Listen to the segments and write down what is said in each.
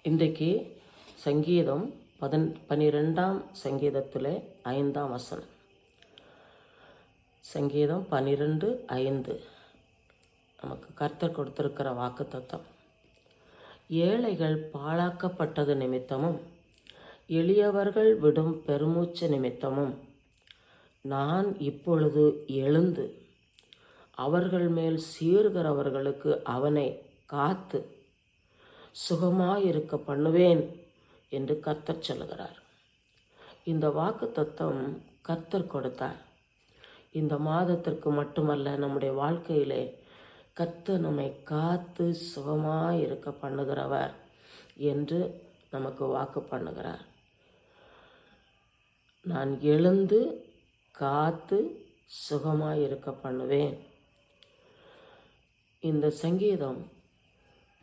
இன்றைக்கு சங்கீதம் 12ஆம் சங்கீதத்தில் 5ஆம் வசனம். சங்கீதம் 12:5 நமக்கு கர்த்தர் கொடுத்திருக்கிற வாக்குத்தத்தம். ஏழைகள் பாழாக்கப்பட்டது நிமித்தமும் எளியவர்கள் விடும் பெருமூச்சு நிமித்தமும் நான் இப்பொழுது எழுந்து அவர்கள் மேல் சீர்கிறவர்களுக்கு அவனை காத்து சுகமாயிருக்க பண்ணுவேன் என்று கர்த்தர் சொல்லுகிறார். இந்த வாக்கு தத்தம் கர்த்தர் கொடுத்தார். இந்த மாதத்திற்கு மட்டுமல்ல, நம்முடைய வாழ்க்கையிலே கர்த்தர் நம்மை காத்து சுகமாயிருக்க பண்ணுகிறவர் என்று நமக்கு வாக்கு பண்ணுகிறார். நான் எழுந்து காத்து சுகமாயிருக்க பண்ணுவேன். இந்த சங்கீதம்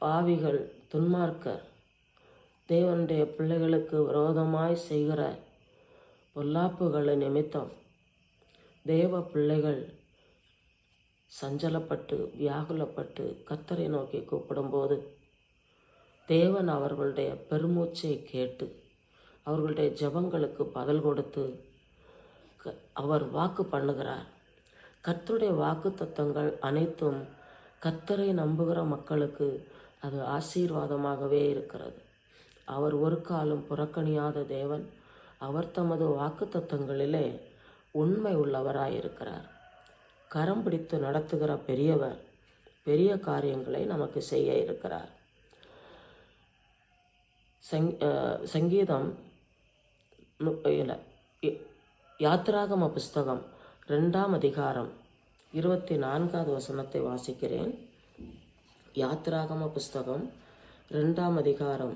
பாவிகள், துன்மார்க்கர், தேவனுடைய பிள்ளைகளுக்கு விரோதமாய் செய்கிற பொல்லாப்புகளை நிமித்தம் தேவ பிள்ளைகள் சஞ்சலப்பட்டு வியாகுலப்பட்டு கர்த்தரை நோக்கி கூப்பிடும்போது தேவன் அவர்களுடைய பெருமூச்சை கேட்டு அவர்களுடைய ஜெபங்களுக்கு பதில் கொடுத்து அவர் வாக்கு பண்ணுகிறார். கர்த்தருடைய வாக்கு தத்தங்கள் அனைத்தும் கர்த்தரை நம்புகிற மக்களுக்கு அது ஆசீர்வாதமாகவே இருக்கிறது. அவர் ஒரு காலம் புறக்கணியாத தேவன். அவர் தமது வாக்கு தத்தங்களிலே உண்மை உள்ளவராயிருக்கிறார். கரம் பிடித்து நடத்துகிற பெரியவர் பெரிய காரியங்களை நமக்கு செய்ய இருக்கிறார். சங்கீதம் யாத்திராகம புஸ்தகம் 2ஆம் அதிகாரம் 24வது வசனத்தை வாசிக்கிறேன். யாத்திராகம புஸ்தகம் 2ஆம் அதிகாரம்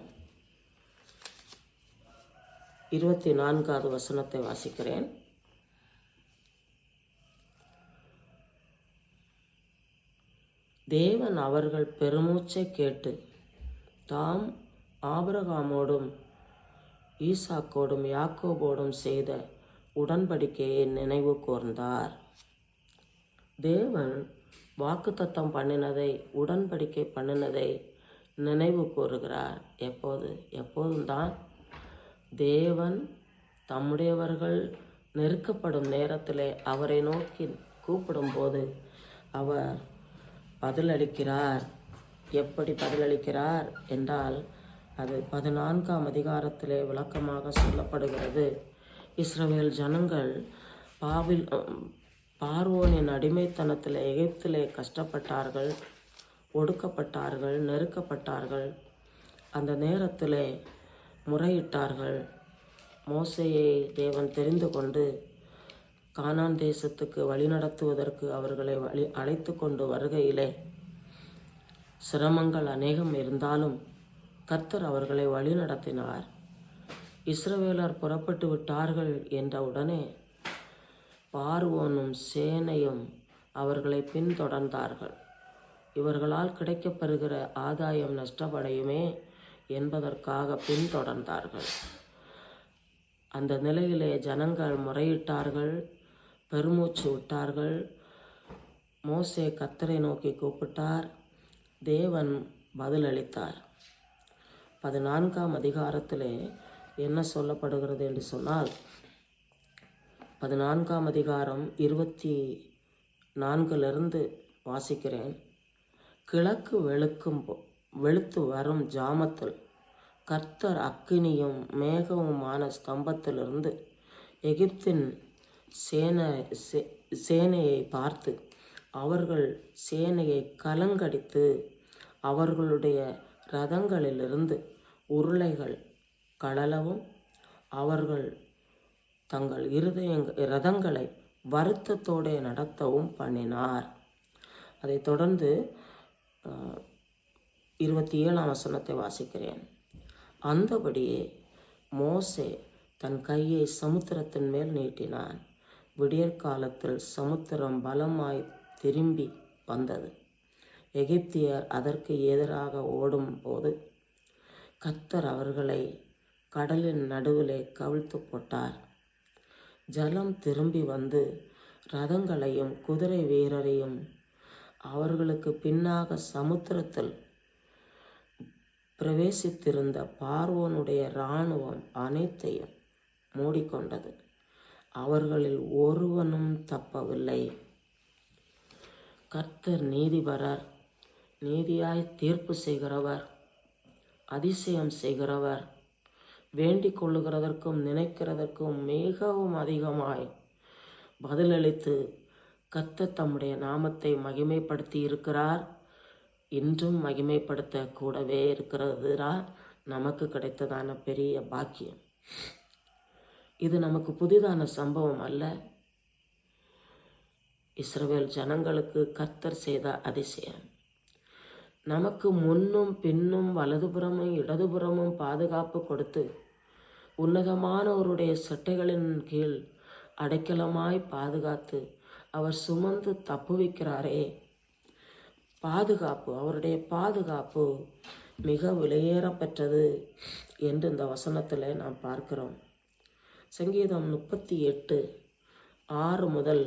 24வது வசனத்தை வாசிக்கிறேன். தேவன் அவர்கள் பெருமூச்சை கேட்டு தாம் ஆபிரகாமோடும் ஈசாக்கோடும் யாக்கோபோடும் செய்த உடன்படிக்கையை நினைவு கூர்ந்தார். தேவன் வாக்குத்தத்தம் பண்ணினதை, உடன்படிக்கை பண்ணினதை நினைவு கூறுகிறார். எப்போதும் தான் தேவன் தம்முடையவர்கள் நெருக்கப்படும் நேரத்திலே அவரை நோக்கி கூப்பிடும்போது அவர் பதிலளிக்கிறார். எப்படி பதிலளிக்கிறார் என்றால் அது 14ஆம் அதிகாரத்திலே விளக்கமாக சொல்லப்படுகிறது. இஸ்ரவேல் ஜனங்கள் பார்வோனின் அடிமைத்தனத்தில் எகிப்திலே கஷ்டப்பட்டார்கள், ஒடுக்கப்பட்டார்கள், நெருக்கப்பட்டார்கள். அந்த நேரத்தில் முறையிட்டார்கள். மோசேயை தேவன் தெரிந்து கொண்டு கானான் தேசத்துக்கு வழிநடத்துவதற்கு அவர்களை அழைத்து கொண்டு வருகையிலே சிரமங்கள் அநேகம் இருந்தாலும் கர்த்தர் அவர்களை வழி நடத்தினார். இஸ்ரவேலர் புறப்பட்டு விட்டார்கள் என்ற உடனே பார்வோனும் சேனையும் அவர்களை பின்தொடர்ந்தார்கள். இவர்களால் கிடைக்கப்பெறுகிற ஆதாயம் நஷ்டப்படையுமே என்பதற்காக பின்தொடர்ந்தார்கள். அந்த நிலையிலே ஜனங்கள் முறையிட்டார்கள், பெருமூச்சு விட்டார்கள். மோசே கர்த்தரை நோக்கி கூப்பிட்டார். தேவன் பதிலளித்தார். 14ஆம் அதிகாரத்திலே என்ன சொல்லப்படுகிறது என்று சொன்னால், 14ஆம் அதிகாரம் 24லிருந்து வாசிக்கிறேன். கிழக்கு வெளுத்து வரும் ஜாமத்தில் கர்த்தர் அக்கினியும் மேகமுமான ஸ்தம்பத்திலிருந்து எகிப்தின் சேனையை பார்த்து அவர்கள் சேனையை கலங்கடித்து அவர்களுடைய இரதங்களிலிருந்து உருளைகள் கழலவும் அவர்கள் தங்கள் இரதங்களை வருத்தத்தோடு நடத்தவும் பண்ணினார். அதைத் தொடர்ந்து 27ஆம் வசனத்தை வாசிக்கிறேன். அந்தபடியே மோசே தன் கையை சமுத்திரத்தின் மேல் நீட்டினான். விடியற்காலத்தில் சமுத்திரம் பலமாய் திரும்பி வந்தது. எகிப்தியர் அதற்கு எதிராக ஓடும் போது கர்த்தர் அவர்களை கடலின் நடுவிலே கவிழ்த்து போட்டார். ஜலம் திரும்பி வந்து இரதங்களையும் குதிரை வீரரையும் அவர்களுக்கு பின்னாக சமுத்திரத்தில் பிரவேசித்திருந்த பார்வோனுடைய இராணுவம் அனைத்தையும் மூடிக்கொண்டது. அவர்களில் ஒருவனும் தப்பவில்லை. கர்த்தர் நீதிபரர், நீதியாய் தீர்ப்பு செய்கிறவர், அதிசயம் செய்கிறவர், வேண்டிக் கொள்ளுகிறதற்கும் நினைக்கிறதற்கும் மிகவும் அதிகமாய் பதிலளித்து கர்த்தர் தம்முடைய நாமத்தை மகிமைப்படுத்தி இருக்கிறார். இன்றும் மகிமைப்படுத்த கூடவே இருக்கிறதுரா நமக்கு கிடைத்ததான பெரிய பாக்கியம். இது நமக்கு புதிதான சம்பவம் அல்ல. இஸ்ரவேல் ஜனங்களுக்கு கர்த்தர் செய்த அதிசயம். நமக்கு முன்னும் பின்னும் வலதுபுறமும் இடதுபுறமும் பாதுகாப்பு கொடுத்து உன்னதமானவருடைய சட்டைகளின் கீழ் அடைக்கலமாய் பாதுகாத்து அவர் சுமந்து தப்புவிக்கிறாரே. பாதுகாப்பு, அவருடைய பாதுகாப்பு மிக விலையேறப்பெற்றது என்று இந்த வசனத்தில் நாம் பார்க்கிறோம். சங்கீதம் 38:6 முதல்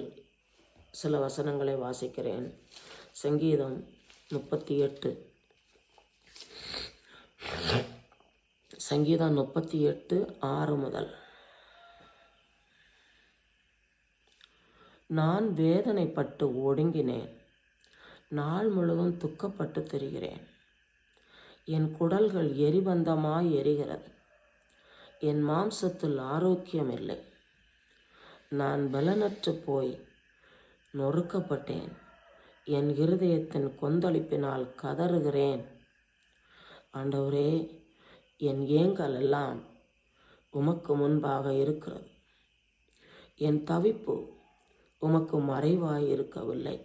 சில வசனங்களை வாசிக்கிறேன். சங்கீதம் 38 6 முதல். நான் வேதனைப்பட்டு ஒடுங்கினேன், நாள் முழுவதும் துக்கப்பட்டு திரிகிறேன். என் குடல்கள் எரிபந்தமாய் எரிகிறது, என் மாம்சத்தில் ஆரோக்கியம் இல்லை. நான் பலனற்று போய் நொறுக்கப்பட்டேன், என் இருதயத்தின் கொந்தளிப்பினால் கதறுகிறேன். ஆண்டவரே, என் ஏங்கல் எல்லாம் உமக்கு முன்பாக இருக்கிறது, என் தவிப்பு உமக்கு மறைவாய் இருக்கவில்லை.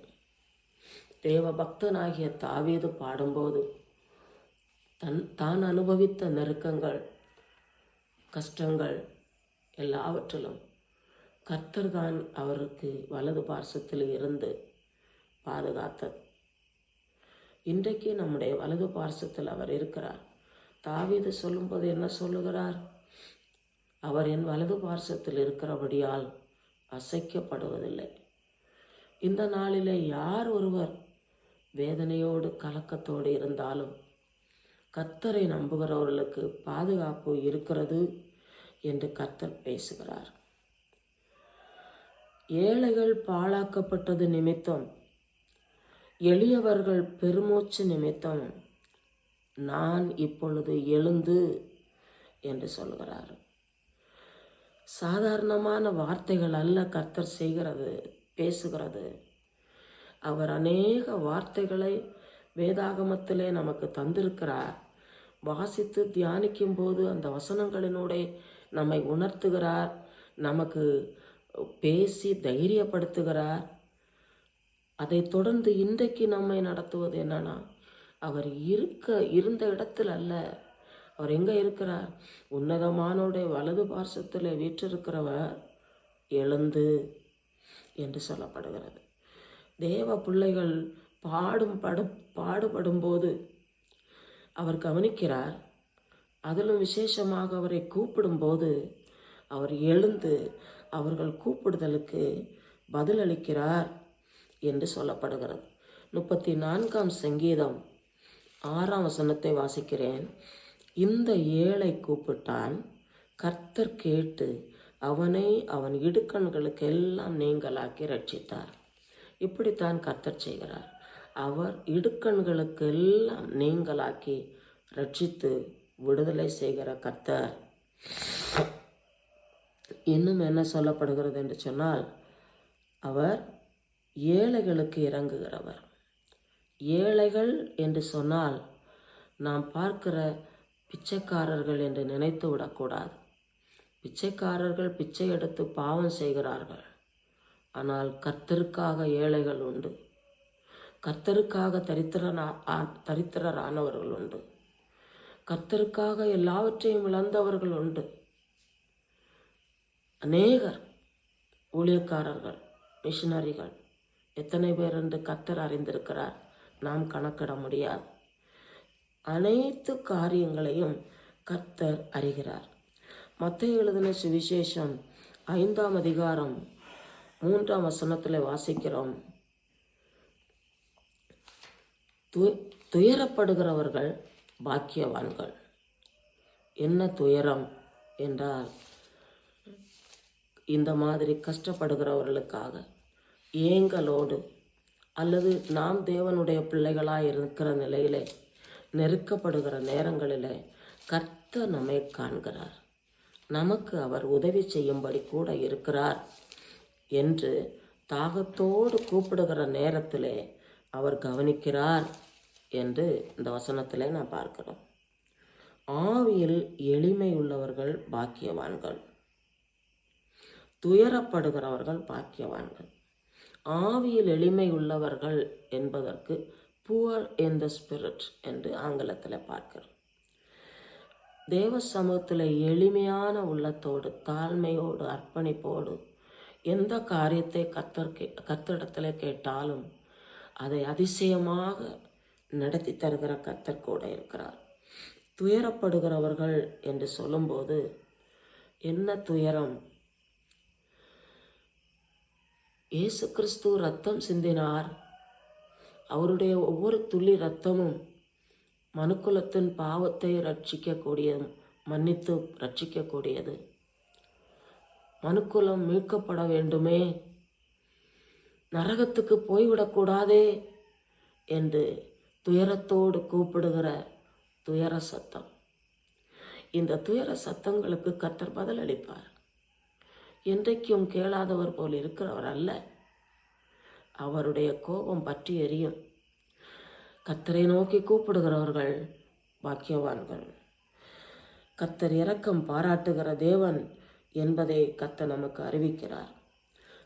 தேவ பக்தனாகிய தாவீது பாடும்போது தான் அனுபவித்த நெருக்கங்கள், கஷ்டங்கள் எல்லாவற்றிலும் கர்த்தர் தான் அவருக்கு வலது பார்சத்தில் இருந்து பாதுகாத்தது. இன்றைக்கு நம்முடைய வலது பார்சத்தில் அவர் இருக்கிறார். தாவீது சொல்லும்போது என்ன சொல்லுகிறார்? அவர் என் வலது பார்சத்தில் இருக்கிறபடியால் அசைக்கப்படுவதில்லை. இந்த நாளிலே யார் ஒருவர் வேதனையோடு கலக்கத்தோடு இருந்தாலும் கர்த்தரை நம்புகிறவர்களுக்கு பாதுகாப்பு இருக்கிறது என்று கர்த்தர் பேசுகிறார். ஏழைகள் பாழாக்கப்பட்டது நிமித்தம், எளியவர்கள் பெருமூச்சு நிமித்தம் நான் இப்பொழுது எழுந்து என்று சொல்கிறார். சாதாரணமான வார்த்தைகள் அல்ல கர்த்தர் பேசுகிறது. அவர் அநேக வார்த்தைகளை வேதாகமத்திலே நமக்கு தந்திருக்கிறார். வாசித்து தியானிக்கும் போது அந்த வசனங்களினூடே நம்மை உணர்த்துகிறார், நமக்கு பேசி தைரியப்படுத்துகிறார். அதை தொடர்ந்து இன்றைக்கு நம்மை நடத்துவது என்னன்னா, அவர் இருந்த இடத்தில் அல்ல, அவர் எங்கே இருக்கிறார்? உன்னதமானோடைய வலது பார்சத்தில் வீற்றிருக்கிறவர் எழுந்து என்று சொல்லப்படுகிறது. தேவ பிள்ளைகள் பாடுபடும்போது அவர் கவனிக்கிறார். அதிலும் விசேஷமாக அவரை கூப்பிடும்போது அவர் எழுந்து அவர்கள் கூப்பிடுதலுக்கு பதிலளிக்கிறார் என்று சொல்லப்படுகிறது. 34 சங்கீதம் 6 வசனத்தை வாசிக்கிறேன். இந்த ஏழை கூப்பிட்டான், கர்த்தர் கேட்டு அவனை அவன் இடுக்கண்களுக்கு எல்லாம் நீங்களாக்கி ரட்சித்தார். இப்படித்தான் கர்த்தர் செய்கிறார். அவர் இடுக்கண்களுக்கு எல்லாம் நீங்களாக்கி ரட்சித்து விடுதலை செய்கிற கர்த்தர். இன்னும் என்ன சொல்லப்படுகிறது என்று சொன்னால், அவர் ஏழைகளுக்கு இறங்குகிறவர். ஏழைகள் என்று சொன்னால் நாம் பார்க்கிற பிச்சைக்காரர்கள் என்று நினைத்து விடக்கூடாது. பிச்சைக்காரர்கள் பிச்சை எடுத்து பாவம் செய்கிறார்கள். ஆனால் கர்த்தருக்காக ஏழைகள் உண்டு, கர்த்தருக்காக தரித்திரரானவர்கள் உண்டு, கர்த்தருக்காக எல்லாவற்றையும் இழந்தவர்கள் உண்டு. அநேகர் ஊழியக்காரர்கள், மிஷனரிகள் எத்தனை பேர் என்று கர்த்தர் அறிந்திருக்கிறார். நாம் கணக்கிட முடியாது. அனைத்து காரியங்களையும் கர்த்தர் அறிகிறார். மத்தேயு எழுதின சுவிசேஷம் 5 அதிகாரம் 3 வசனத்தில் வாசிக்கிறோம். துயரப்படுகிறவர்கள் பாக்கியவான்கள். என்ன துயரம் என்றால், இந்த மாதிரி கஷ்டப்படுகிறவர்களுக்காக ஏங்கலோடு அல்லது நாம் தேவனுடைய பிள்ளைகளாக இருக்கிற நிலையிலே நெருக்கப்படுகிற நேரங்களிலே கர்த்தர் நம்மை காண்கிறார், நமக்கு அவர் உதவி செய்யும்படி கூட இருக்கிறார் என்று தாகத்தோடு கூப்பிடுகிற நேரத்திலே அவர் கவனிக்கிறார் என்று இந்த வசனத்திலே நான் பார்க்கிறோம். ஆவியில் எளிமை உள்ளவர்கள் பாக்கியவான்கள், துயரப்படுகிறவர்கள் பாக்கியவான்கள். ஆவியில் எளிமை உள்ளவர்கள் என்பதற்கு புவர் இன் த ஸ்பிரிட் என்று ஆங்கிலத்தில் பார்க்கிறோம். தேவ சமூகத்தில் எளிமையான உள்ளத்தோடு, தாழ்மையோடு, அர்ப்பணிப்போடு எந்த காரியத்தை கர்த்தரிடத்தில் கேட்டாலும் அதை அதிசயமாக நடத்தி தருகிற கர்த்தர் கூட இருக்கிறார். துயரப்படுகிறவர்கள் என்று சொல்லும்போது என்ன துயரம்? இயேசு கிறிஸ்து ரத்தம் சிந்தினார். அவருடைய ஒவ்வொரு துளி இரத்தமும் மனுக்குலத்தின் பாவத்தை ரட்சிக்கக்கூடியது, மன்னித்து ரட்சிக்கக்கூடியது. மனுக்குலம் மீட்கப்பட வேண்டுமே, நரகத்துக்கு போய்விடக்கூடாதே என்று துயரத்தோடு கூப்பிடுகிற துயர சத்தம். இந்த துயர சத்தங்களுக்கு கர்த்தர் பதிலளிப்பார். என்றைக்கும் கேளாதவர் போல் இருக்கிறவர் அல்ல. அவருடைய கோபம் பற்றி எரியும். கர்த்தரை நோக்கி கூப்பிடுகிறவர்கள் பாக்கியவான்கள். கர்த்தர் இரக்கம் பாராட்டுகிற தேவன் என்பதை கர்த்தர் நமக்கு அறிவிக்கிறார்.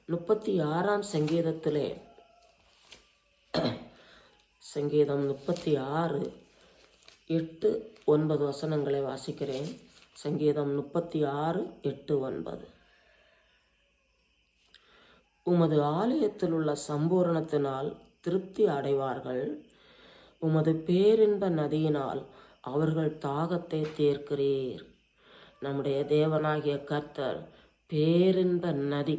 36ஆம் சங்கீதத்திலே, சங்கீதம் 36 8, 9 வசனங்களை வாசிக்கிறேன். சங்கீதம் 36 8, 9. உமது ஆலயத்தில் உள்ள சம்பூரணத்தினால் திருப்தி அடைவார்கள், உமது பேரின்ப நதியினால் அவர்கள் தாகத்தை தீர்க்கிறீர். நம்முடைய தேவனாகிய கர்த்தர் பேரின்ப நதி,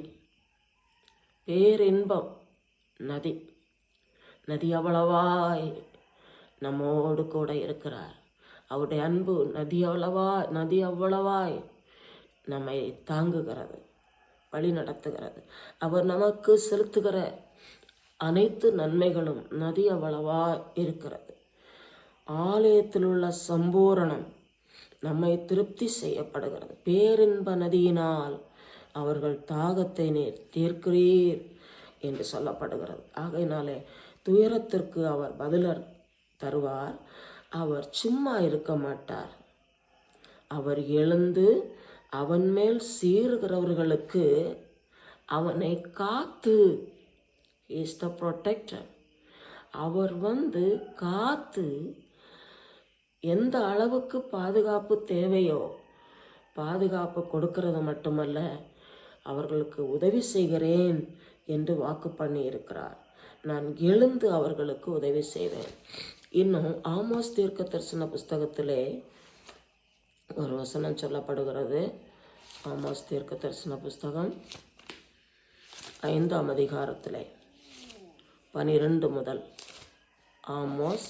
பேரின்பம் நதி, நதி அவ்வளவாய் நம்மோடு கூட இருக்கிறார். அவருடைய அன்பு நதி அவ்வளவாய் நம்மை தாங்குகிறது, வழி நடத்துகிறது. அவர் நமக்கு செலுத்துகிற அனைத்து நன்மைகளும் நதி அவ்வளவா இருக்கிறது. ஆலயத்தில் உள்ள சம்பூரணம் நம்மை திருப்தி செய்யப்படுகிறது. பேரின்ப நதியினால் அவர்கள் தாகத்தை தீர்க்கிறீர் என்று சொல்லப்படுகிறது. ஆகையினாலே துயரத்திற்கு அவர் பதிலர் தருவார். அவர் சும்மா இருக்க மாட்டார். அவர் எழுந்து அவன் மேல் சீறுகிறவர்களுக்கு அவனை காத்து, இஸ் த ப்ரொடெக்டர். அவர் காத்து எந்த அளவுக்கு பாதுகாப்பு தேவையோ பாதுகாப்பு கொடுக்கிறது மட்டுமல்ல, அவர்களுக்கு உதவி செய்கிறேன் என்று வாக்கு பண்ணி இருக்கிறார். நான் எழுந்து அவர்களுக்கு உதவி செய்வேன். இன்னும் ஆமோஸ் தீர்க்க தரிசன புஸ்தகத்திலே ஒரு வசனம் சொல்லப்படுகிறது. ஆமோஸ் தீர்க்க தரிசன புஸ்தகம் 5ஆம் அதிகாரத்திலே 12 முதல். ஆமோஸ்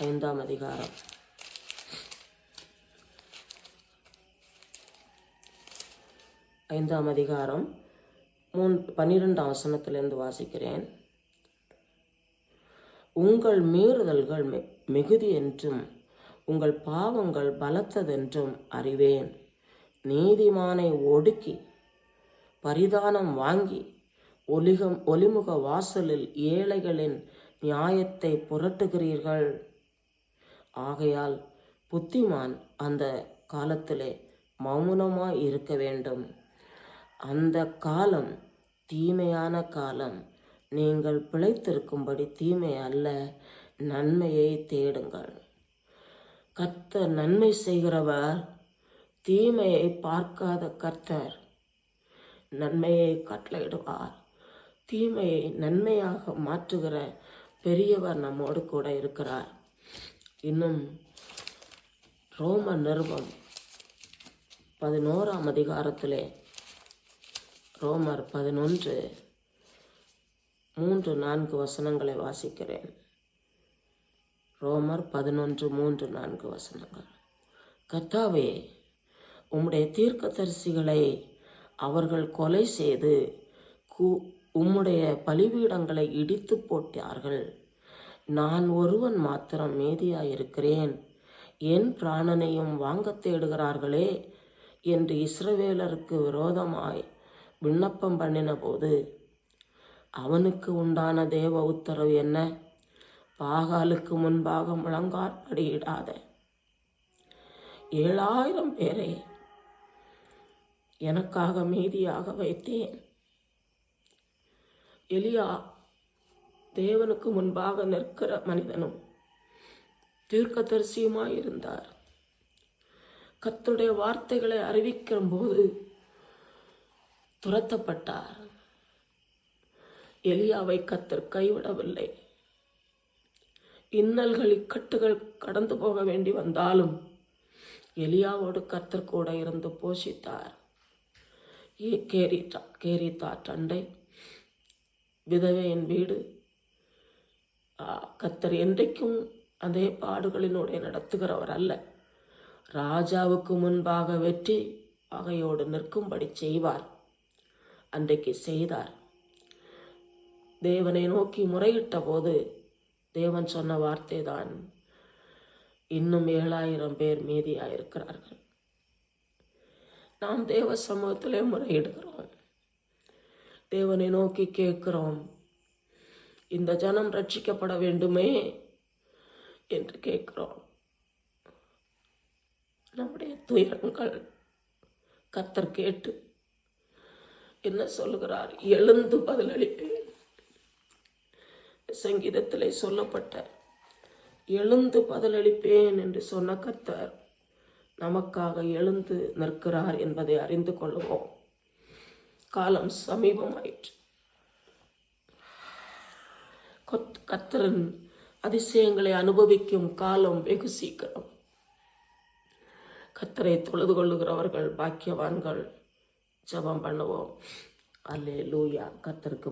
5ஆம் அதிகாரம் 5ஆம் அதிகாரம் 12ஆம் வசனத்திலிருந்து வாசிக்கிறேன். உங்கள் மீறுதல்கள் மிகுதி என்றும் உங்கள் பாவங்கள் பலத்ததென்றும் அறிவேன். நீதிமானை ஒடுக்கி பரிதானம் வாங்கி ஒலிமுக வாசலில் ஏழைகளின் நியாயத்தை புரட்டுகிறீர்கள். ஆகையால் புத்திமான் அந்த காலத்திலே மௌனமாய் இருக்க வேண்டும். அந்த காலம் தீமையான காலம். நீங்கள் பிழைத்திருக்கும்படி தீமை அல்ல, நன்மையை தேடுங்கள். கர்த்தர் நன்மை செய்கிறவர், தீமையை பார்க்காத கர்த்தர் நன்மையை கட்டளையிடுவார். தீமையை நன்மையாக மாற்றுகிற பெரியவர் நம்மோடு கூட இருக்கிறார். இன்னும் ரோம நிருபம் 11ஆம் அதிகாரத்திலே, ரோமர் 11 3-4 வசனங்களை வாசிக்கிறேன். ரோமர் 11:3-4 கர்த்தாவே, உம்முடைய தீர்க்கதரிசிகளை அவர்கள் கொலை செய்து உம்முடைய பலிபீடங்களை இடித்து போட்டார்கள். நான் ஒருவன் மாத்திரம் மீதியாயிருக்கிறேன். என் பிராணனையும் வாங்க தேடுகிறார்களே என்று இஸ்ரவேலருக்கு விரோதமாய் விண்ணப்பம் பண்ணின போது அவனுக்கு உண்டான தேவ உத்தரவு என்ன? பாகாலுக்கு முன்பாக முழங்காற்படியிடாத 7,000 பேரை எனக்காக மீதியாக வைத்தேன். எலியா தேவனுக்கு முன்பாக நிற்கிற மனிதனும் தீர்க்கதரிசியுமாய் இருந்தார். கர்த்தருடைய வார்த்தைகளை அறிவிக்கிற போது துரத்தப்பட்டார். எலியாவை கர்த்தர் கைவிடவில்லை. இன்னல்கள் இக்கட்டுகள் கடந்து போக வேண்டி வந்தாலும் எலியாவோடு கர்த்தர் கூட இருந்து போஷித்தார். கேரித்தார் அண்டை விதவையின் வீடு கர்த்தர் என்றைக்கும் அதே பாடுகளினோட நடத்துகிறவர் அல்ல. ராஜாவுக்கு முன்பாக வெற்றி பகையோடு நிற்கும்படி செய்வார். அன்றைக்கு செய்தார். தேவனை நோக்கி முறையிட்ட போது தேவன் சொன்ன வார்த்தை தான், இன்னும் 7,000 பேர் மீதியாயிருக்கிறார்கள். நாம் தேவ சமூகத்திலே முறையிடுகிறோம். தேவனை நோக்கி கேட்கிறோம், இந்த ஜனம் ரட்சிக்கப்பட வேண்டுமே என்று கேட்கிறோம். நம்முடைய துயரங்கள் கர்த்தர் கேட்டு என்ன சொல்லுகிறார்? எழுந்து பதிலளிப்பேன். சங்கீதத்திலே சொல்லப்பட்ட எழுந்து பதிலளிப்பேன் என்று சொன்ன கர்த்தர் நமக்காக எழுந்து நிற்கிறார் என்பதை அறிந்து கொள்வோம். காலம் சமீபமாயிற்று. கர்த்தரின் அதிசயங்களை அனுபவிக்கும் காலம் வெகு சீக்கிரம். கர்த்தரை தொழுது கொள்ளுகிறவர்கள் பாக்கியவான்கள். ஜெபம் பண்ணுவோம். அல்லேலூயா. கர்த்தருக்கு